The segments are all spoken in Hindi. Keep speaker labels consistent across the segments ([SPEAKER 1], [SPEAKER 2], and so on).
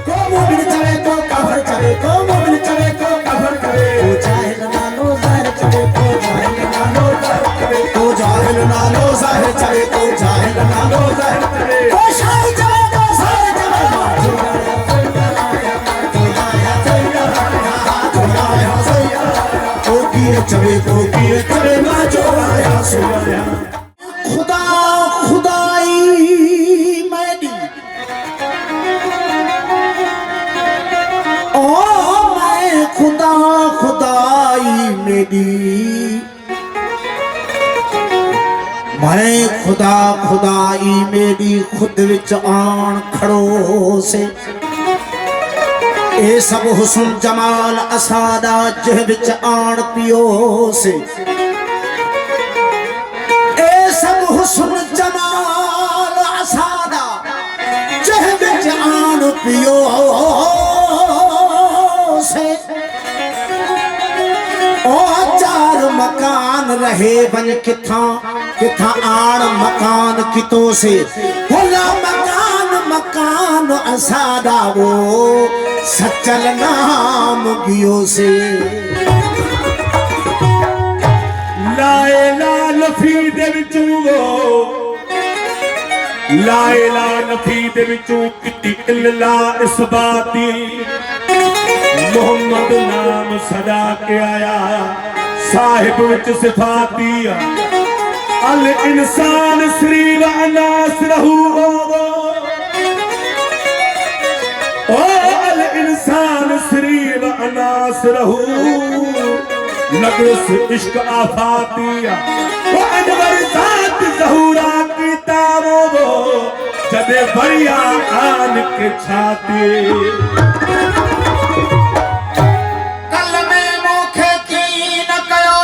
[SPEAKER 1] को मोमिन चवे को काफर चवे को मोमिन चवे को काफर चवे को जाहिल नालो ज़ाहिर चवे को जाहिल नालो ज़ाहिर चवे को जाहिल नालो ज़ाहिर चवे को जाहिल नालो ज़ाहिर चवे को शाही चवे को शाही चवे को किए चवे ना जोड़ाया सुनाया खुदा खुदाई मैडी ओ मैं खुदा खुदाई मेरी मैं खुदा खुदाई मेरी खुद विच आन खड़ो से ए सब हुस्न जमाल असादा जह विच आन पियो से ए सब हुस्न जमाल असादा जह विच आन पियो से ओ चार मकान रहे बन किथा किथा आन मकान कितो से भला मकान मकान असादा वो सचल नाम गियो से
[SPEAKER 2] लाए लाल फी दे विचों लाए लाल फी दे विचों किती इल्ला इस बाती मोहम्मद नाम सदा के आया साहिब विच सिफाती अल इंसान श्री व अनास रहू ओ अल इंसान श्री व अनास रहू नगस इश्क आफातिया वो अनवर जात ज़हूरा की तारो वो जदे बढ़िया आन के छाती
[SPEAKER 1] कल में मुखे की न कयो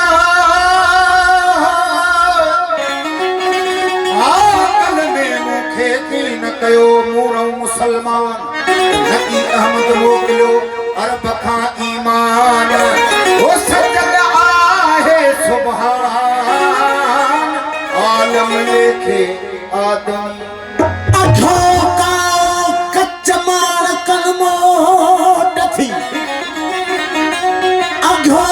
[SPEAKER 1] कल में मुखे की न कयो मूरो मुसलमान नकी अहमद मोकिलो अरब खां ईमान वो सजल आहे सुभान आलम लेखे आदम अठो का कच्च मार कन मोट थी अठो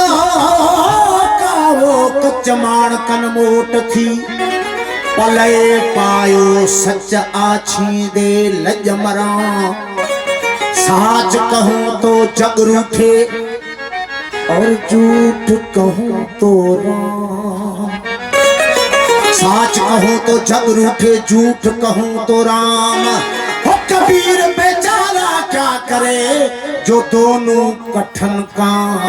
[SPEAKER 1] का वो कच्च मार कन मोट थी पले पायो सच आछी दे लज मरा साच कहूं तो जग रूठे और झूठ कहूं तो राम साच कहूं तो जग रूठे झूठ कहूं तो राम हो कबीर बेचारा क्या करे जो दोनों कठन काम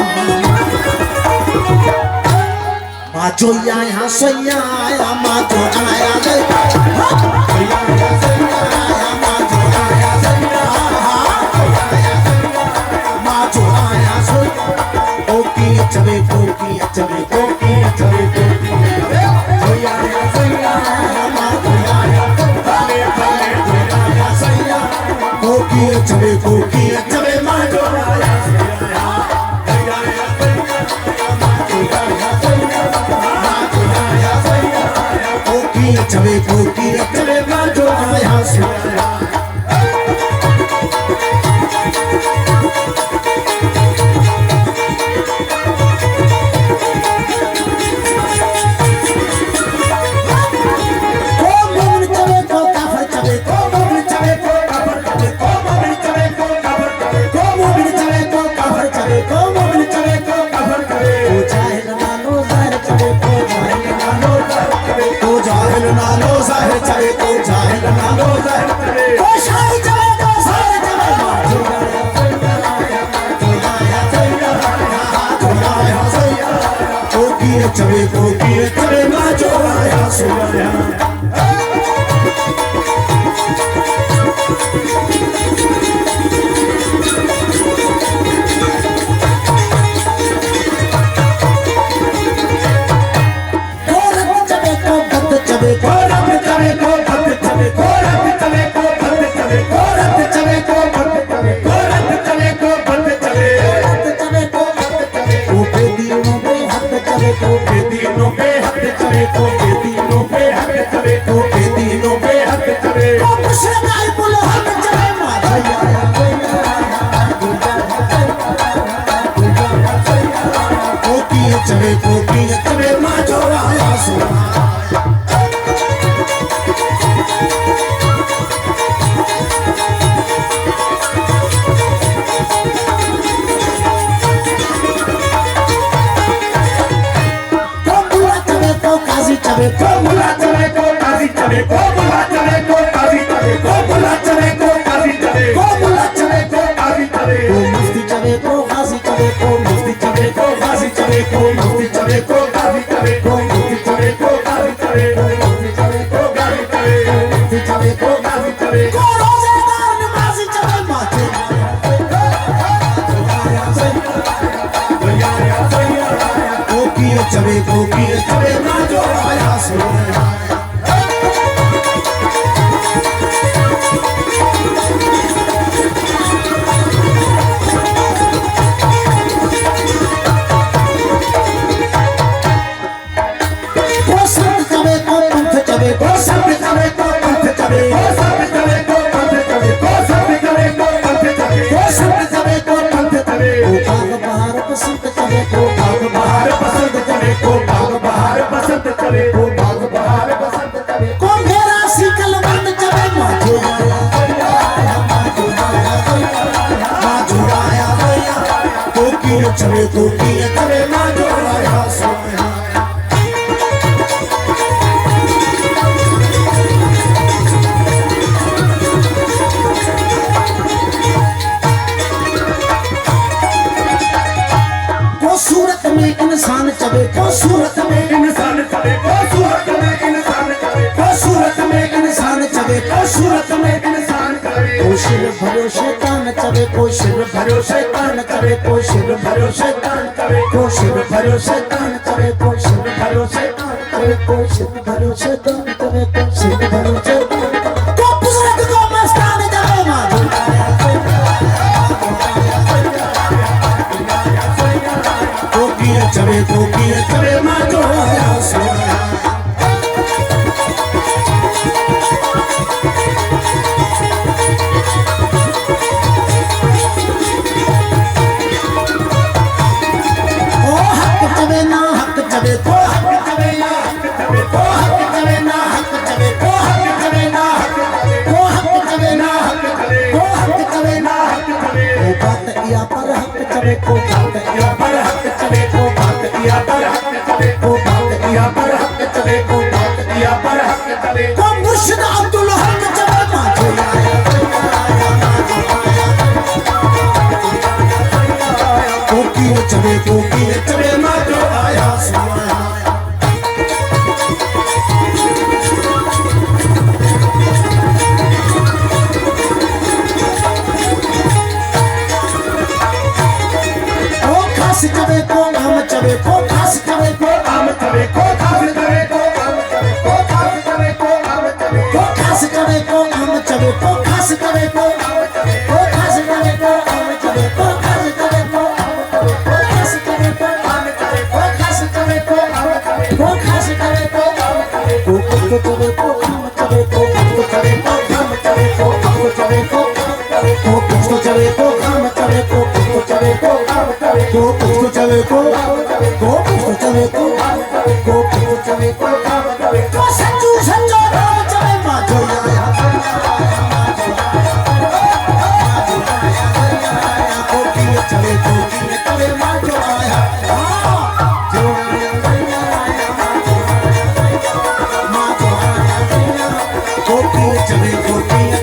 [SPEAKER 1] माजो आया सैया आया माजो आया चवे कोकी चवे कोकी चवे कोकी जोया सैया माया भले भले जोया सैया कोकी चवे माजो आया कोकी चवे माजो आया सैया चवे कोकी चवे माजो आया सुनाया चवे
[SPEAKER 2] चले को बुला चले को काजी चले को बुला चले को काजी चले को बुला चले को काजी चले
[SPEAKER 1] को मुफ्ती चले को गाजी चले को मुफ्ती चले को गाजी चले को मुफ्ती चले को गाजी चले को मुफ्ती चले को गाजी चले को मुफ्ती चले को गाजी चले को मुफ्ती चले को गाजी चले को रोजेदार नमाजी चले माथे चले को चले ना जो आया सुन चले तो चले ना जो आया सोया को सूरत में इंसान चले को सूरत में
[SPEAKER 2] इंसान चले को सूरत में इंसान चले
[SPEAKER 1] को सूरत में इंसान चले को सूरत में
[SPEAKER 2] इंसान चले
[SPEAKER 1] को शिर भरो शैतान चले को शिर भरो शैतान चले को शिर भरो शैतान चले को शिर भरो शैतान चले को शिर भरो शैतान चले को शिर भरो शैतान चले को शिर भरो शैतान को बुजुर्ग को मस्तान चले माधो को किए चले माधो आया सोया को बात या पर हक चले को बात या पर हक चले को बात या पर हक चले को बात या पर हक चले को मुर्शिद अब्दुल हक चले माधो आया को किए चले माधो आया सुनाया चले को हम चले को खास चले को हम चले को खास चले को हम चले को खास चले को हम चले को खास चले को हम चले को खास चले को हम चले को खास चले को हम चले को खास चले को हम चले को खास चले को हम चले को खास चले को हम चले को खास चले को हम चले को चले को हम चले को हम चले को चले को हम चले को चले को हम चले को चले को चले को सच्चू सच्चो राम चले माधो आया को चले माधो आया माधो आया को चले